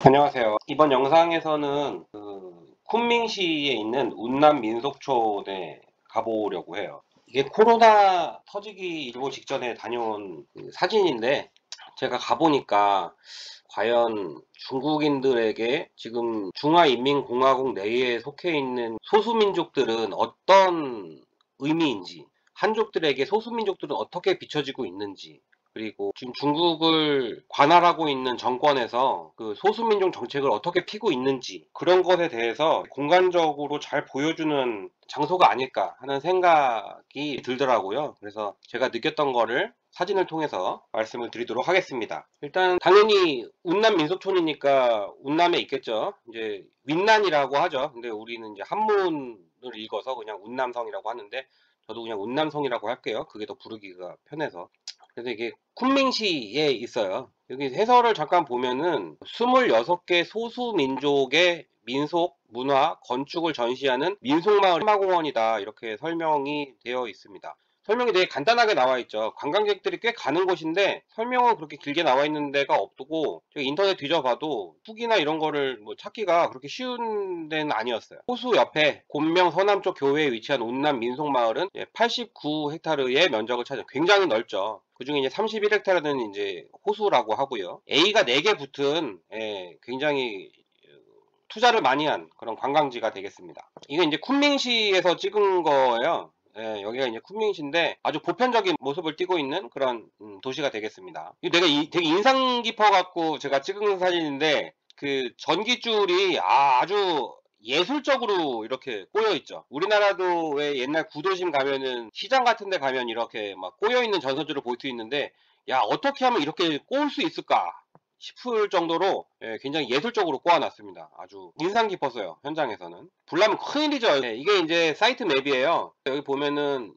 안녕하세요. 이번 영상에서는 쿤밍시에 있는 운남 민속촌에 가보려고 해요. 이게 코로나 터지기 일보 직전에 다녀온 사진인데, 제가 가보니까 과연 중국인들에게 지금 중화인민공화국 내에 속해 있는 소수민족들은 어떤 의미인지, 한족들에게 소수민족들은 어떻게 비춰지고 있는지, 그리고 지금 중국을 관할하고 있는 정권에서 그 소수민족 정책을 어떻게 피고 있는지, 그런 것에 대해서 공간적으로 잘 보여주는 장소가 아닐까 하는 생각이 들더라고요. 그래서 제가 느꼈던 거를 사진을 통해서 말씀을 드리도록 하겠습니다. 일단 당연히 운남 민속촌이니까 운남에 있겠죠. 이제 윈난이라고 하죠. 근데 우리는 이제 한문을 읽어서 그냥 운남성이라고 하는데, 저도 그냥 운남성이라고 할게요. 그게 더 부르기가 편해서. 그래서 이게 쿤밍시에 있어요. 여기 해설을 잠깐 보면은 26개 소수민족의 민속, 문화, 건축을 전시하는 민속마을 테마공원이다, 이렇게 설명이 되어 있습니다. 설명이 되게 간단하게 나와 있죠. 관광객들이 꽤 가는 곳인데 설명은 그렇게 길게 나와 있는 데가 없고, 저기 인터넷 뒤져봐도 후기나 이런 거를 뭐 찾기가 그렇게 쉬운 데는 아니었어요. 호수 옆에 곤명 서남쪽 교외에 위치한 운남 민속마을은 89헥타르의 면적을 차지해요. 굉장히 넓죠. 그 중에 이제 31헥타르는 이제 호수라고 하고요. A가 4개 붙은 굉장히 투자를 많이 한 그런 관광지가 되겠습니다. 이게 이제 쿤밍시에서 찍은 거예요. 여기가 이제 쿤밍시인데 아주 보편적인 모습을 띠고 있는 그런 도시가 되겠습니다. 이거 내가 되게 인상 깊어갖고 제가 찍은 사진인데, 그 전기줄이 아주 예술적으로 이렇게 꼬여 있죠. 우리나라도 왜 옛날 구도심 가면은 시장 같은 데 가면 이렇게 막 꼬여 있는 전선줄을 볼 수 있는데, 야, 어떻게 하면 이렇게 꼬을 수 있을까 싶을 정도로 굉장히 예술적으로 꼬아놨습니다. 아주 인상 깊었어요. 현장에서는. 불나면 큰일이죠. 이게 이제 사이트 맵이에요. 여기 보면은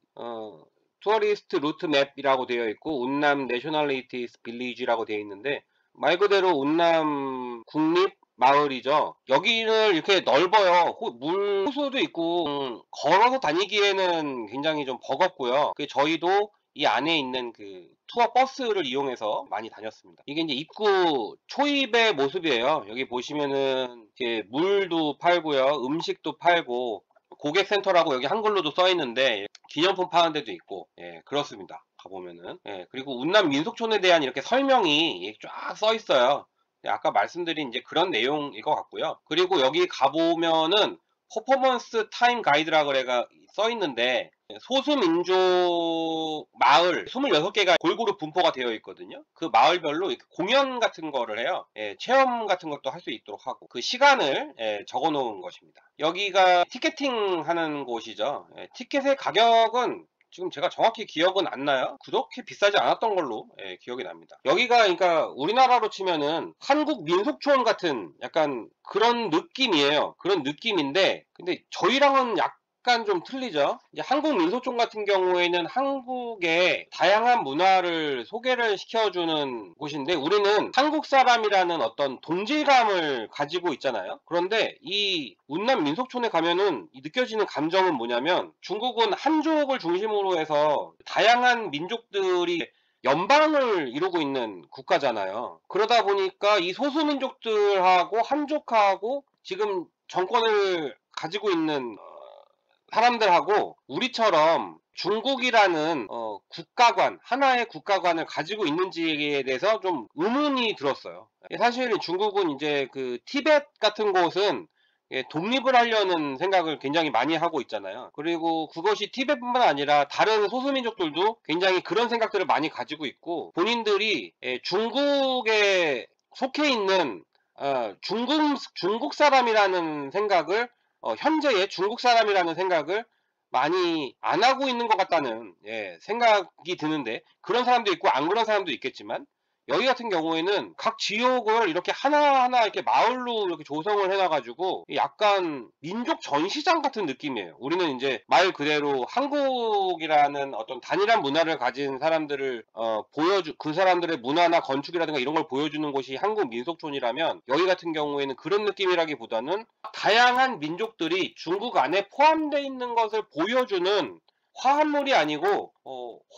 투어리스트 루트 맵이라고 되어 있고, 운남 내셔널리티스 빌리지라고 되어 있는데, 말 그대로 운남 국립 마을이죠. 여기는 이렇게 넓어요. 호수도 있고, 걸어서 다니기에는 굉장히 좀 버겁고요. 저희도 이 안에 있는 그 투어 버스를 이용해서 많이 다녔습니다. 이게 이제 입구 초입의 모습이에요. 여기 보시면은 이렇게 물도 팔고요, 음식도 팔고, 고객센터라고 여기 한글로도 써 있는데 기념품 파는 데도 있고, 그렇습니다. 가보면은. 그리고 운남 민속촌에 대한 이렇게 설명이 쫙 써 있어요. 아까 말씀드린 이제 그런 내용일 것 같고요. 그리고 여기 가보면은 퍼포먼스 타임 가이드라고 그래가 써 있는데, 소수민족 마을 26개가 골고루 분포가 되어 있거든요. 그 마을별로 이렇게 공연 같은 거를 해요. 체험 같은 것도 할 수 있도록 하고, 그 시간을 적어 놓은 것입니다. 여기가 티켓팅 하는 곳이죠. 티켓의 가격은 지금 제가 정확히 기억은 안 나요. 그렇게 비싸지 않았던 걸로 기억이 납니다. 여기가 그러니까 우리나라로 치면은 한국 민속촌 같은 약간 그런 느낌이에요. 그런 느낌인데, 근데 저희랑은 약간 좀 틀리죠. 이제 한국 민속촌 같은 경우에는 한국의 다양한 문화를 소개를 시켜주는 곳인데, 우리는 한국 사람이라는 어떤 동질감을 가지고 있잖아요. 그런데 이 운남 민속촌에 가면은 느껴지는 감정은 뭐냐면, 중국은 한족을 중심으로 해서 다양한 민족들이 연방을 이루고 있는 국가잖아요. 그러다 보니까 이 소수민족들하고 한족하고 지금 정권을 가지고 있는 사람들하고 우리처럼 중국이라는 국가관, 하나의 국가관을 가지고 있는지에 대해서 좀 의문이 들었어요. 사실 중국은 이제 그 티벳 같은 곳은 독립을 하려는 생각을 굉장히 많이 하고 있잖아요. 그리고 그것이 티벳뿐만 아니라 다른 소수민족들도 굉장히 그런 생각들을 많이 가지고 있고, 본인들이 중국에 속해 있는 중국 사람이라는 생각을, 현재의 중국 사람이라는 생각을 많이 안 하고 있는 것 같다는 생각이 드는데, 그런 사람도 있고 안 그런 사람도 있겠지만, 여기 같은 경우에는 각 지역을 이렇게 하나하나 이렇게 마을로 이렇게 조성을 해놔가지고 약간 민족 전시장 같은 느낌이에요. 우리는 이제 말 그대로 한국이라는 어떤 단일한 문화를 가진 사람들을 그 사람들의 문화나 건축이라든가 이런 걸 보여주는 곳이 한국 민속촌이라면, 여기 같은 경우에는 그런 느낌이라기보다는 다양한 민족들이 중국 안에 포함되어 있는 것을 보여주는 화합물이 아니고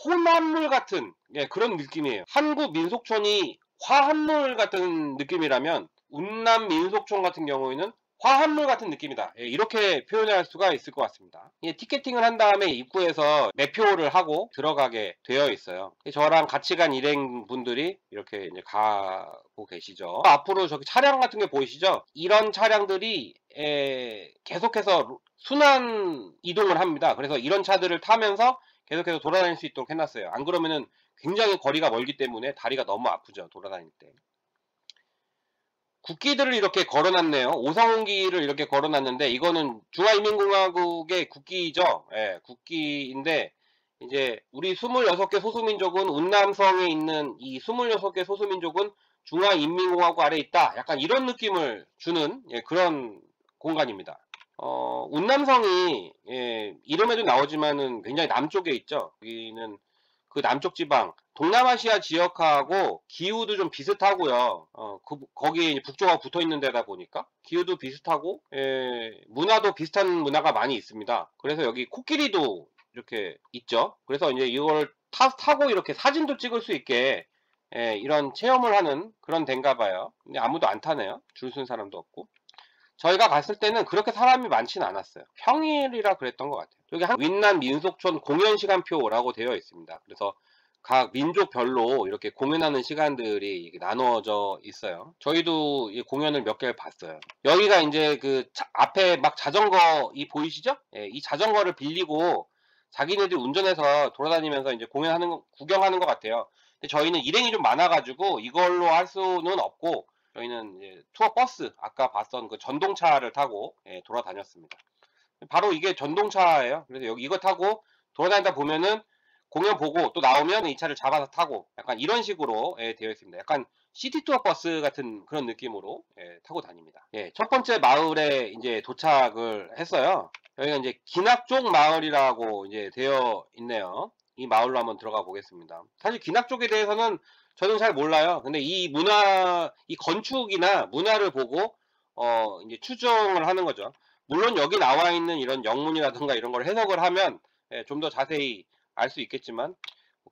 혼합물 같은 그런 느낌이에요. 한국 민속촌이 화합물 같은 느낌이라면, 운남 민속촌 같은 경우에는 화합물 같은 느낌이다. 예, 이렇게 표현할 수가 있을 것 같습니다. 예, 티켓팅을 한 다음에 입구에서 매표를 하고 들어가게 되어 있어요. 저랑 같이 간 일행분들이 이렇게 이제 가고 계시죠. 앞으로 저기 차량 같은 게 보이시죠? 이런 차량들이 계속해서 순환 이동을 합니다. 그래서 이런 차들을 타면서 계속해서 돌아다닐 수 있도록 해놨어요. 안 그러면은 굉장히 거리가 멀기 때문에 다리가 너무 아프죠. 돌아다닐 때. 국기들을 이렇게 걸어놨네요. 오성홍기를 이렇게 걸어놨는데 이거는 중화인민공화국의 국기죠. 예, 국기인데 이제 우리 26개 소수민족은 운남성에 있는 이 26개 소수민족은 중화인민공화국 아래에 있다. 약간 이런 느낌을 주는 그런 공간입니다. 운남성이 이름에도 나오지만은 굉장히 남쪽에 있죠. 여기는 그 남쪽 지방 동남아시아 지역하고 기후도 좀 비슷하고요. 거기에 북쪽하고 붙어 있는 데다 보니까 기후도 비슷하고 문화도 비슷한 문화가 많이 있습니다. 그래서 여기 코끼리도 이렇게 있죠. 그래서 이제 이걸 타고 이렇게 사진도 찍을 수 있게 이런 체험을 하는 그런 데인가 봐요. 근데 아무도 안 타네요. 줄 쓴 사람도 없고. 저희가 갔을 때는 그렇게 사람이 많지는 않았어요. 평일이라 그랬던 것 같아요. 여기 윈난 민속촌 공연 시간표라고 되어 있습니다. 그래서 각 민족별로 이렇게 공연하는 시간들이 나누어져 있어요. 저희도 이 공연을 몇 개를 봤어요. 여기가 이제 그 앞에 막 자전거 이 보이시죠? 이 자전거를 빌리고 자기네들이 운전해서 돌아다니면서 이제 구경하는 것 같아요. 근데 저희는 일행이 좀 많아가지고 이걸로 할 수는 없고 저희는 이제 투어 버스 아까 봤던 그 전동차를 타고 돌아다녔습니다. 바로 이게 전동차예요. 그래서 여기 이거 타고 돌아다니다 보면은 공연 보고 또 나오면 이 차를 잡아서 타고 약간 이런 식으로 되어 있습니다. 약간 시티 투어 버스 같은 그런 느낌으로 타고 다닙니다. 첫 번째 마을에 이제 도착을 했어요. 여기가 이제 기낙족 마을이라고 이제 되어 있네요. 이 마을로 한번 들어가 보겠습니다. 사실 기낙족에 대해서는 저는 잘 몰라요. 근데 이 이 건축이나 문화를 보고 이제 추정을 하는 거죠. 물론 여기 나와 있는 이런 영문이라든가 이런 걸 해석을 하면 좀 더 자세히 알 수 있겠지만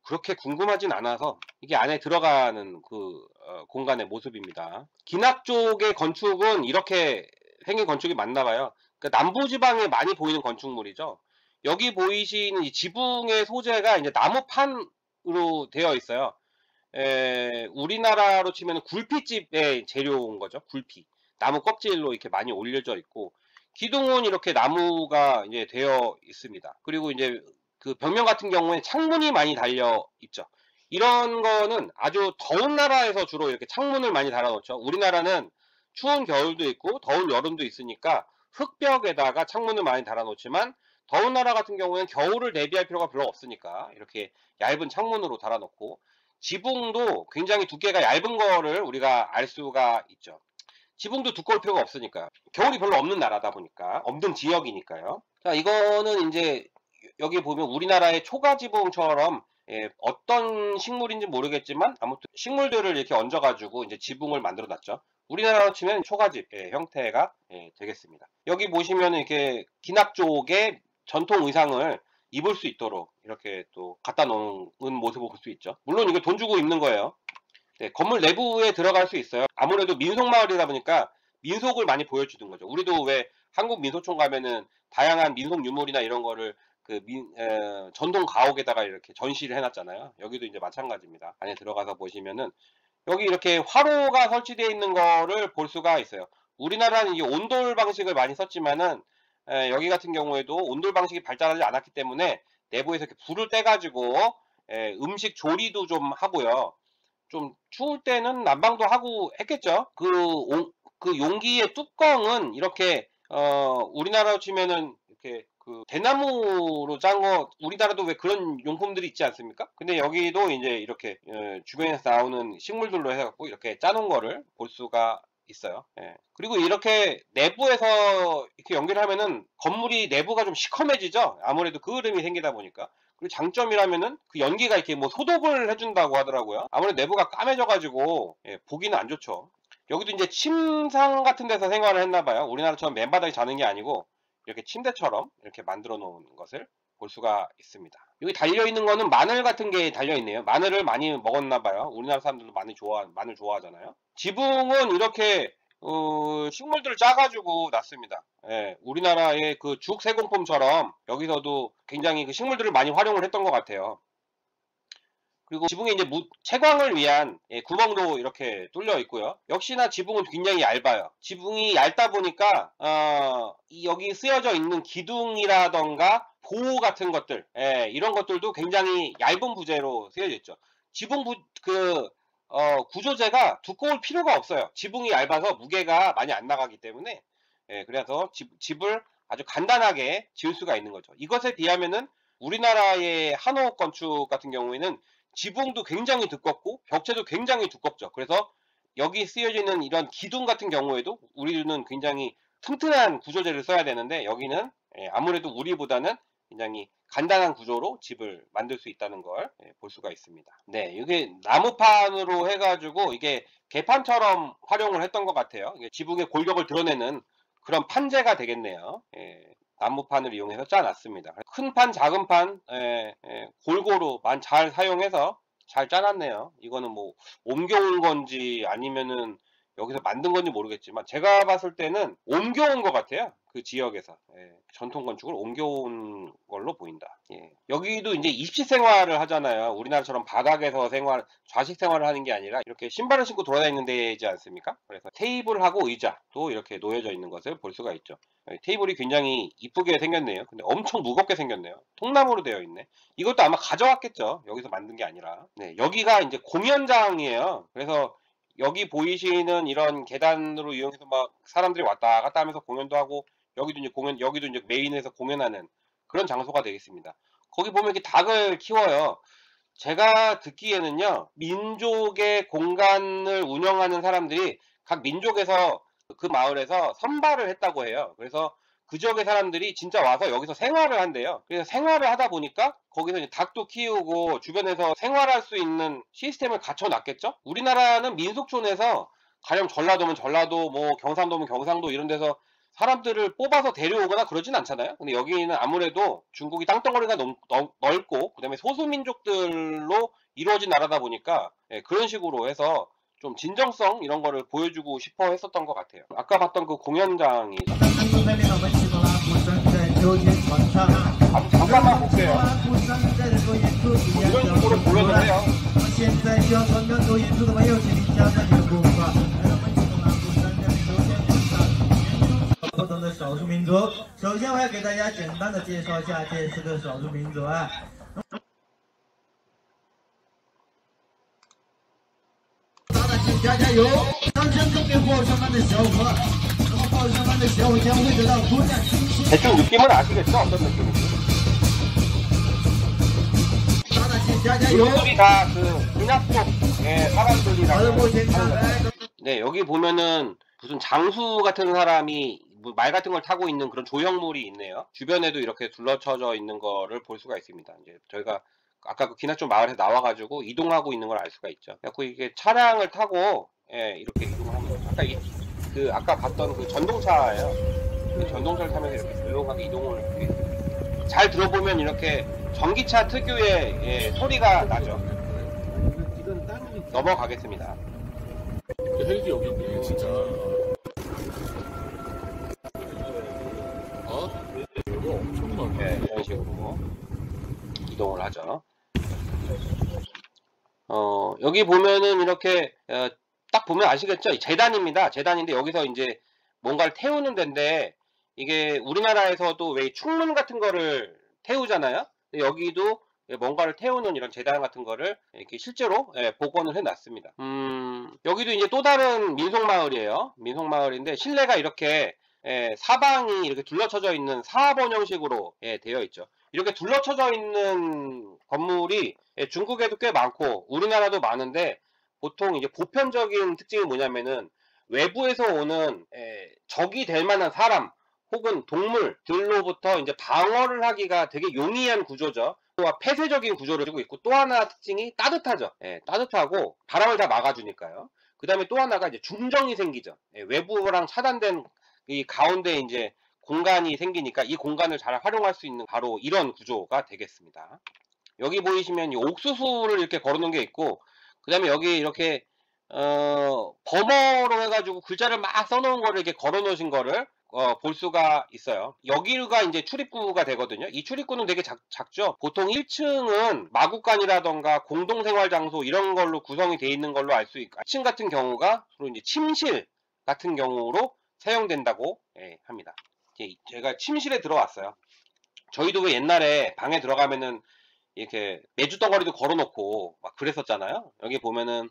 그렇게 궁금하진 않아서 이게 안에 들어가는 그 공간의 모습입니다. 기낙 쪽의 건축은 이렇게 생긴 건축이 맞나 봐요. 그러니까 남부지방에 많이 보이는 건축물이죠. 여기 보이시는 이 지붕의 소재가 이제 나무판으로 되어 있어요. 우리나라로 치면 굴피집의 재료인 거죠. 굴피. 나무 껍질로 이렇게 많이 올려져 있고 기둥은 이렇게 나무가 이제 되어 있습니다. 그리고 이제 그 벽면 같은 경우에 창문이 많이 달려 있죠. 이런 거는 아주 더운 나라에서 주로 이렇게 창문을 많이 달아놓죠. 우리나라는 추운 겨울도 있고 더운 여름도 있으니까 흙벽에다가 창문을 많이 달아놓지만 더운 나라 같은 경우에는 겨울을 대비할 필요가 별로 없으니까 이렇게 얇은 창문으로 달아놓고 지붕도 굉장히 두께가 얇은 거를 우리가 알 수가 있죠. 지붕도 두꺼울 필요가 없으니까. 겨울이 별로 없는 나라다 보니까. 없는 지역이니까요. 자, 이거는 이제 여기 보면 우리나라의 초가지붕처럼 어떤 식물인지 모르겠지만 아무튼 식물들을 이렇게 얹어가지고 이제 지붕을 만들어 놨죠. 우리나라로 치면 초가집 형태가 되겠습니다. 여기 보시면 이렇게 기낙 쪽의 전통 의상을 입을 수 있도록 이렇게 또 갖다 놓은 모습을 볼 수 있죠. 물론 이거 돈 주고 입는 거예요. 건물 내부에 들어갈 수 있어요. 아무래도 민속마을이다 보니까 민속을 많이 보여주는 거죠. 우리도 왜 한국 민속촌 가면은 다양한 민속 유물이나 이런 거를 그 전동 가옥에다가 이렇게 전시를 해놨잖아요. 여기도 이제 마찬가지입니다. 안에 들어가서 보시면은 여기 이렇게 화로가 설치되어 있는 거를 볼 수가 있어요. 우리나라는 이 온돌 방식을 많이 썼지만은 여기 같은 경우에도 온돌 방식이 발달하지 않았기 때문에 내부에서 이렇게 불을 떼가지고 음식 조리도 좀 하고요. 좀 추울 때는 난방도 하고 했겠죠. 그 용기의 뚜껑은 이렇게 우리나라로 치면은 이렇게 그 대나무로 짠 거 우리나라도 왜 그런 용품들이 있지 않습니까? 근데 여기도 이제 이렇게 주변에서 나오는 식물들로 해갖고 이렇게 짜놓은 거를 볼 수가 있어요. 그리고 이렇게 내부에서 이렇게 연기를 하면은 건물이 내부가 좀 시커매지죠. 아무래도 그을음이 생기다 보니까. 그리고 장점이라면은 그 연기가 이렇게 뭐 소독을 해준다고 하더라고요. 아무래도 내부가 까매져가지고 보기는 안 좋죠. 여기도 이제 침상 같은 데서 생활을 했나 봐요. 우리나라처럼 맨바닥에 자는 게 아니고 이렇게 침대처럼 이렇게 만들어 놓은 것을 볼 수가 있습니다. 여기 달려 있는 거는 마늘 같은 게 달려 있네요. 마늘을 많이 먹었나 봐요. 우리나라 사람들도 마늘 좋아하잖아요. 지붕은 이렇게 식물들을 짜가지고 놨습니다. 예, 우리나라의 그 죽세공품처럼 여기서도 굉장히 그 식물들을 많이 활용을 했던 것 같아요. 그리고 지붕에 이제 채광을 위한 구멍도 이렇게 뚫려 있고요. 역시나 지붕은 굉장히 얇아요. 지붕이 얇다 보니까 여기 쓰여져 있는 기둥이라던가 보호 같은 것들, 이런 것들도 굉장히 얇은 부재로 쓰여져 있죠. 지붕 구조재가 두꺼울 필요가 없어요. 지붕이 얇아서 무게가 많이 안 나가기 때문에, 그래서 집을 아주 간단하게 지을 수가 있는 거죠. 이것에 비하면은 우리나라의 한옥 건축 같은 경우에는 지붕도 굉장히 두껍고 벽체도 굉장히 두껍죠. 그래서 여기 쓰여지는 이런 기둥 같은 경우에도 우리는 굉장히 튼튼한 구조재를 써야 되는데, 여기는 아무래도 우리보다는 굉장히 간단한 구조로 집을 만들 수 있다는 걸 볼 수가 있습니다. 네, 이게 나무판으로 해가지고 이게 개판처럼 활용을 했던 것 같아요. 이게 지붕의 골격을 드러내는 그런 판재가 되겠네요. 나무판을 이용해서 짜놨습니다. 큰 판, 작은 판 골고루만 잘 사용해서 잘 짜놨네요. 이거는 뭐 옮겨온 건지 아니면은 여기서 만든 건지 모르겠지만 제가 봤을 때는 옮겨온 것 같아요. 그 지역에서 전통 건축을 옮겨온 걸로 보인다. 여기도 이제 입시 생활을 하잖아요. 우리나라처럼 바닥에서 좌식 생활을 하는 게 아니라 이렇게 신발을 신고 돌아다니는 데이지 않습니까? 그래서 테이블하고 의자도 이렇게 놓여져 있는 것을 볼 수가 있죠. 테이블이 굉장히 이쁘게 생겼네요. 근데 엄청 무겁게 생겼네요. 통나무로 되어 있네. 이것도 아마 가져왔겠죠. 여기서 만든 게 아니라. 네, 여기가 이제 공연장이에요. 그래서 여기 보이시는 이런 계단으로 이용해서 막 사람들이 왔다 갔다 하면서 공연도 하고, 여기도 이제 메인에서 공연하는 그런 장소가 되겠습니다. 거기 보면 이렇게 닭을 키워요. 제가 듣기에는요, 민족의 공간을 운영하는 사람들이 각 민족에서 그 마을에서 선발을 했다고 해요. 그래서 그 지역의 사람들이 진짜 와서 여기서 생활을 한대요. 그래서 생활을 하다 보니까 거기서 이제 닭도 키우고 주변에서 생활할 수 있는 시스템을 갖춰놨겠죠? 우리나라는 민속촌에서 가령 전라도면 전라도, 뭐 경상도면 경상도 이런 데서 사람들을 뽑아서 데려오거나 그러진 않잖아요. 근데 여기는 아무래도 중국이 땅덩어리가 넓고 그다음에 소수민족들로 이루어진 나라다 보니까 그런 식으로 해서 좀 진정성 이런 거를 보여주고 싶어 했었던 것 같아요. 아까 봤던 그 공연장이 잠깐만 볼게요. 이런 식으로 보여도 해요. 活动的少数民族，首先我要给大家简单的介绍一下这次的少数民族啊。加加油！当前送给报上班的小伙，那么报上班的小伙将会得到多样惊喜。 대충 느낌은 아시겠죠? 어떤 느낌인지. 이분들이 다 그 인합국 사람들이라고. 네, 여기 보면은 무슨 장수 같은 사람이 말 같은 걸 타고 있는 그런 조형물이 있네요. 주변에도 이렇게 둘러쳐져 있는 거를 볼 수가 있습니다. 이제 저희가 아까 그 기나촌 마을에서 나와가지고 이동하고 있는 걸 알 수가 있죠. 그래서 이게 차량을 타고 이렇게 이동을 합니다. 아까 봤던 그 전동차예요. 그 전동차를 타면서 이렇게 조용하게 이동을 이렇게 잘 들어보면 이렇게 전기차 특유의 소리가 나죠. 넘어가겠습니다. 헬기 여기 있네, 진짜. 이거 엄청 많네. 이런 식으로 이동을 하죠. 여기 보면은 이렇게 딱 보면 아시겠죠? 재단입니다. 재단인데 여기서 이제 뭔가를 태우는 데인데, 이게 우리나라에서도 왜 충문 같은 거를 태우잖아요. 여기도 뭔가를 태우는 이런 재단 같은 거를 이렇게 실제로 복원을 해놨습니다. 여기도 이제 또 다른 민속마을이에요. 민속마을인데 실내가 이렇게 사방이 이렇게 둘러쳐져 있는 사번 형식으로 되어 있죠. 이렇게 둘러쳐져 있는 건물이 중국에도 꽤 많고 우리나라도 많은데, 보통 이제 보편적인 특징이 뭐냐면은 외부에서 오는 적이 될 만한 사람 혹은 동물들로부터 이제 방어를 하기가 되게 용이한 구조죠. 또한 폐쇄적인 구조를 띠고 있고, 또 하나 특징이 따뜻하죠. 따뜻하고 바람을 다 막아주니까요. 그 다음에 또 하나가 이제 중정이 생기죠. 외부랑 차단된 이 가운데 이제 공간이 생기니까 이 공간을 잘 활용할 수 있는 바로 이런 구조가 되겠습니다. 여기 보이시면 이 옥수수를 이렇게 걸어 놓은 게 있고, 그 다음에 여기 이렇게 범어로 해가지고 글자를 막 써놓은 거를 이렇게 걸어 놓으신 거를 볼 수가 있어요. 여기가 이제 출입구가 되거든요. 이 출입구는 되게 작죠. 보통 1층은 마구간이라던가 공동생활장소 이런 걸로 구성이 되어 있는 걸로 알 수 있고, 2층 같은 경우가 주로 이제 침실 같은 경우로 사용된다고 합니다. 제가 침실에 들어왔어요. 저희도 왜 옛날에 방에 들어가면은 이렇게 메주 덩어리도 걸어놓고 막 그랬었잖아요. 여기 보면은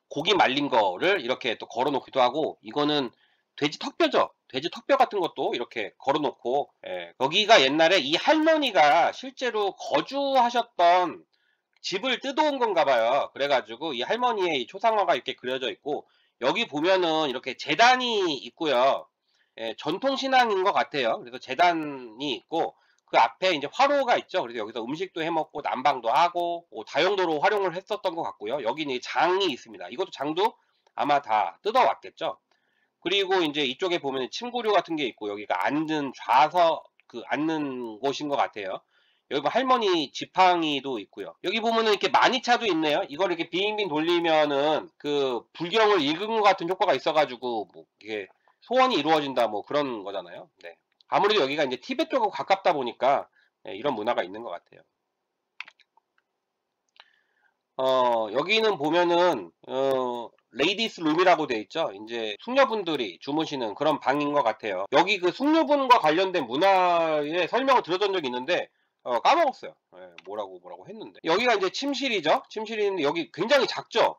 고기 말린 거를 이렇게 또 걸어놓기도 하고, 이거는 돼지 턱뼈죠. 돼지 턱뼈 같은 것도 이렇게 걸어놓고, 여기가 옛날에 이 할머니가 실제로 거주하셨던 집을 뜯어온 건가 봐요. 그래가지고 이 할머니의 이 초상화가 이렇게 그려져 있고, 여기 보면은 이렇게 제단이 있고요. 전통신앙인 것 같아요. 그래서 제단이 있고, 그 앞에 이제 화로가 있죠. 그래서 여기서 음식도 해 먹고 난방도 하고 다용도로 활용을 했었던 것 같고요. 여기는 장이 있습니다. 이것도 장도 아마 다 뜯어왔겠죠. 그리고 이제 이쪽에 보면 침구류 같은 게 있고, 여기가 앉는 좌석, 앉는 곳인 것 같아요. 여기 뭐 할머니 지팡이도 있고요. 여기 보면은 이렇게 마니차도 있네요. 이걸 이렇게 빙빙 돌리면은 그 불경을 읽은 것 같은 효과가 있어가지고 뭐 이게 소원이 이루어진다 뭐 그런 거잖아요. 네. 아무래도 여기가 이제 티베트 쪽하고 가깝다 보니까 이런 문화가 있는 것 같아요. 여기는 보면은 레이디스 룸이라고 돼 있죠. 이제 숙녀분들이 주무시는 그런 방인 것 같아요. 여기 그 숙녀분과 관련된 문화의 설명을 들었던 적이 있는데 까먹었어요. 뭐라고 했는데. 여기가 이제 침실이죠. 침실인데 여기 굉장히 작죠.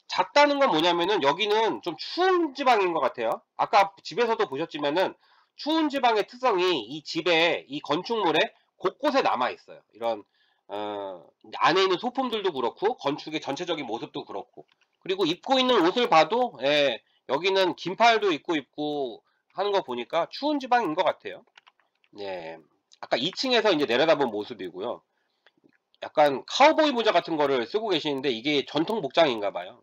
작다는 건 뭐냐면은 여기는 좀 추운 지방인 것 같아요. 아까 집에서도 보셨지만은 추운 지방의 특성이 이 집에, 이 건축물에 곳곳에 남아 있어요. 이런 안에 있는 소품들도 그렇고 건축의 전체적인 모습도 그렇고, 그리고 입고 있는 옷을 봐도 여기는 긴팔도 입고 하는 거 보니까 추운 지방인 것 같아요. 네. 아까 2층에서 이제 내려다본 모습이고요. 약간 카우보이 모자 같은 거를 쓰고 계시는데 이게 전통 복장인가 봐요.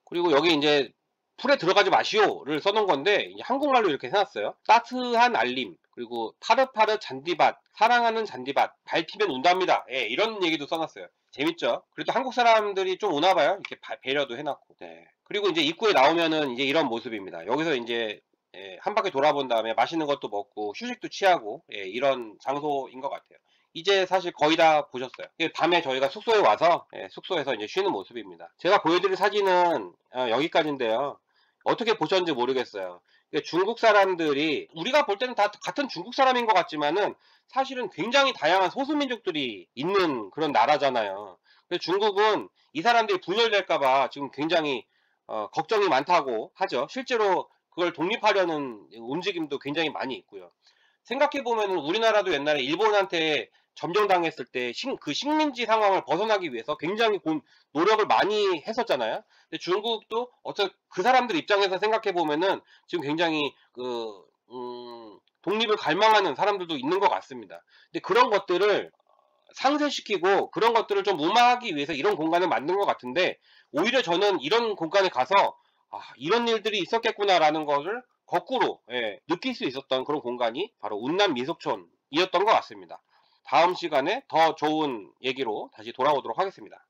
그리고 여기 이제 풀에 들어가지 마시오를 써놓은 건데 한국말로 이렇게 해놨어요. 따스한 알림, 그리고 파릇파릇 잔디밭, 사랑하는 잔디밭, 밟히면 운답니다. 이런 얘기도 써놨어요. 재밌죠? 그래도 한국 사람들이 좀 오나봐요. 이렇게 배려도 해놨고. 네. 그리고 이제 입구에 나오면은 이제 이런 모습입니다. 여기서 이제 한 바퀴 돌아본 다음에 맛있는 것도 먹고 휴식도 취하고 이런 장소인 것 같아요. 이제 사실 거의 다 보셨어요. 밤에 저희가 숙소에 와서 숙소에서 이제 쉬는 모습입니다. 제가 보여드릴 사진은 여기까지인데요. 어떻게 보셨는지 모르겠어요. 중국 사람들이 우리가 볼 때는 다 같은 중국 사람인 것 같지만은 사실은 굉장히 다양한 소수민족들이 있는 그런 나라잖아요. 그래서 중국은 이 사람들이 분열될까봐 지금 굉장히 걱정이 많다고 하죠. 실제로 그걸 독립하려는 움직임도 굉장히 많이 있고요. 생각해보면 우리나라도 옛날에 일본한테 점령당했을 때 그 식민지 상황을 벗어나기 위해서 굉장히 노력을 많이 했었잖아요. 근데 중국도 그 사람들 입장에서 생각해보면은 지금 굉장히 독립을 갈망하는 사람들도 있는 것 같습니다. 근데 그런 것들을 상쇄시키고 그런 것들을 좀 무마하기 위해서 이런 공간을 만든 것 같은데, 오히려 저는 이런 공간에 가서 이런 일들이 있었겠구나라는 것을 거꾸로 느낄 수 있었던 그런 공간이 바로 운남 민속촌이었던 것 같습니다. 다음 시간에 더 좋은 얘기로 다시 돌아오도록 하겠습니다.